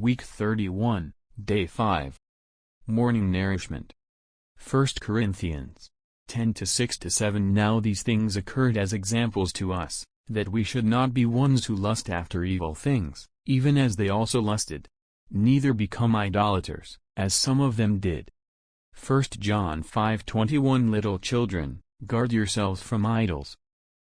Week 31, Day 5. Morning Nourishment. 1 Corinthians 10:6-7. Now these things occurred as examples to us, that we should not be ones who lust after evil things, even as they also lusted. Neither become idolaters, as some of them did. 1 John 5:21. Little children, guard yourselves from idols.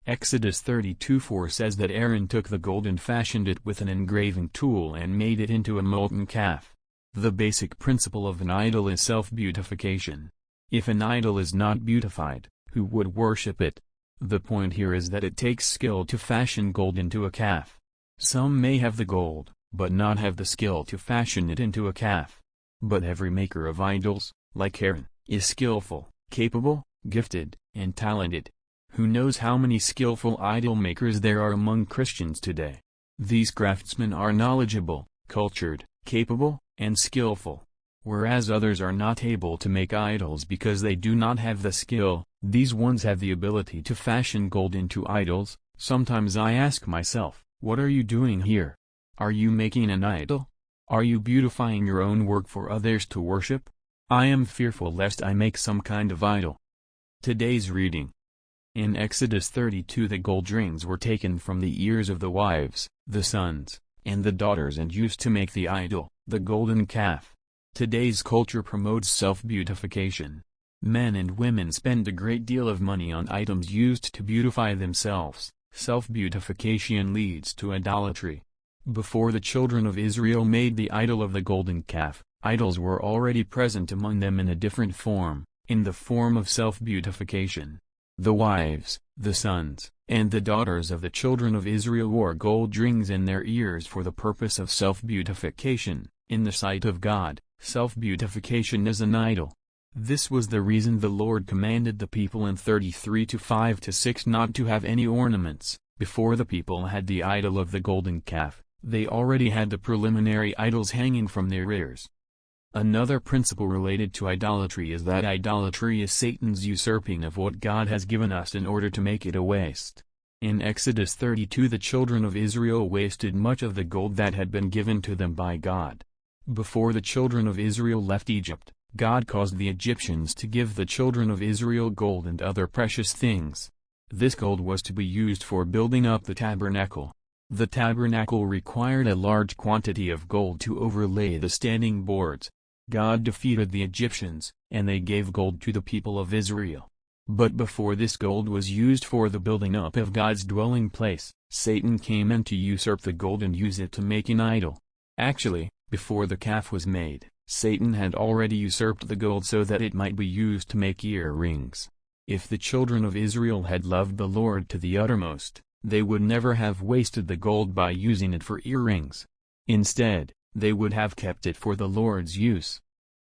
Exodus 32:4 says that Aaron took the gold and fashioned it with an engraving tool and made it into a molten calf. The basic principle of an idol is self-beautification. If an idol is not beautified, who would worship it? The point here is that it takes skill to fashion gold into a calf. Some may have the gold, but not have the skill to fashion it into a calf. But every maker of idols, like Aaron, is skillful, capable, gifted, and talented. Who knows how many skillful idol makers there are among Christians today? These craftsmen are knowledgeable, cultured, capable, and skillful. Whereas others are not able to make idols because they do not have the skill, these ones have the ability to fashion gold into idols. Sometimes I ask myself, what are you doing here? Are you making an idol? Are you beautifying your own work for others to worship? I am fearful lest I make some kind of idol. Today's reading. In Exodus 32 the gold rings were taken from the ears of the wives, the sons, and the daughters and used to make the idol, the golden calf. Today's culture promotes self-beautification. Men and women spend a great deal of money on items used to beautify themselves. Self-beautification leads to idolatry. Before the children of Israel made the idol of the golden calf, idols were already present among them in a different form, in the form of self-beautification. The wives, the sons, and the daughters of the children of Israel wore gold rings in their ears for the purpose of self-beautification. In the sight of God, self-beautification is an idol. This was the reason the Lord commanded the people in 33:5-6 not to have any ornaments. Before the people had the idol of the golden calf, they already had the preliminary idols hanging from their ears. Another principle related to idolatry is that idolatry is Satan's usurping of what God has given us in order to make it a waste. In Exodus 32 the children of Israel wasted much of the gold that had been given to them by God. Before the children of Israel left Egypt, God caused the Egyptians to give the children of Israel gold and other precious things. This gold was to be used for building up the tabernacle. The tabernacle required a large quantity of gold to overlay the standing boards. God defeated the Egyptians, and they gave gold to the people of Israel. But before this gold was used for the building up of God's dwelling place, Satan came in to usurp the gold and use it to make an idol. Actually, before the calf was made, Satan had already usurped the gold so that it might be used to make earrings. If the children of Israel had loved the Lord to the uttermost, they would never have wasted the gold by using it for earrings. Instead, they would have kept it for the Lord's use.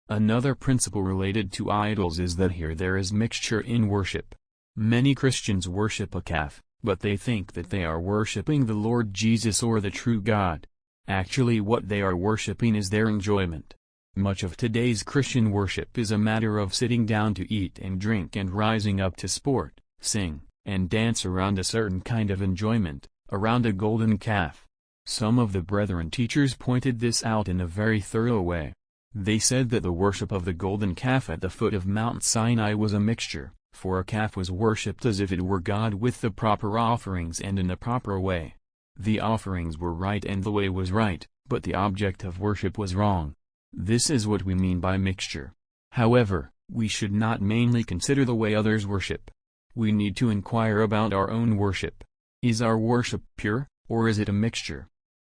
Another principle related to idols is that here there is mixture in worship. Many Christians worship a calf, but they think that they are worshiping the Lord Jesus or the true God. Actually what they are worshiping is their enjoyment. Much of today's Christian worship is a matter of sitting down to eat and drink and rising up to sport, sing, and dance around a certain kind of enjoyment, around a golden calf. Some of the brethren teachers pointed this out in a very thorough way. They said that the worship of the golden calf at the foot of Mount Sinai was a mixture, for a calf was worshipped as if it were God with the proper offerings and in the proper way. The offerings were right and the way was right, but the object of worship was wrong. This is what we mean by mixture. However, we should not mainly consider the way others worship. We need to inquire about our own worship. Is our worship pure, or is it a mixture?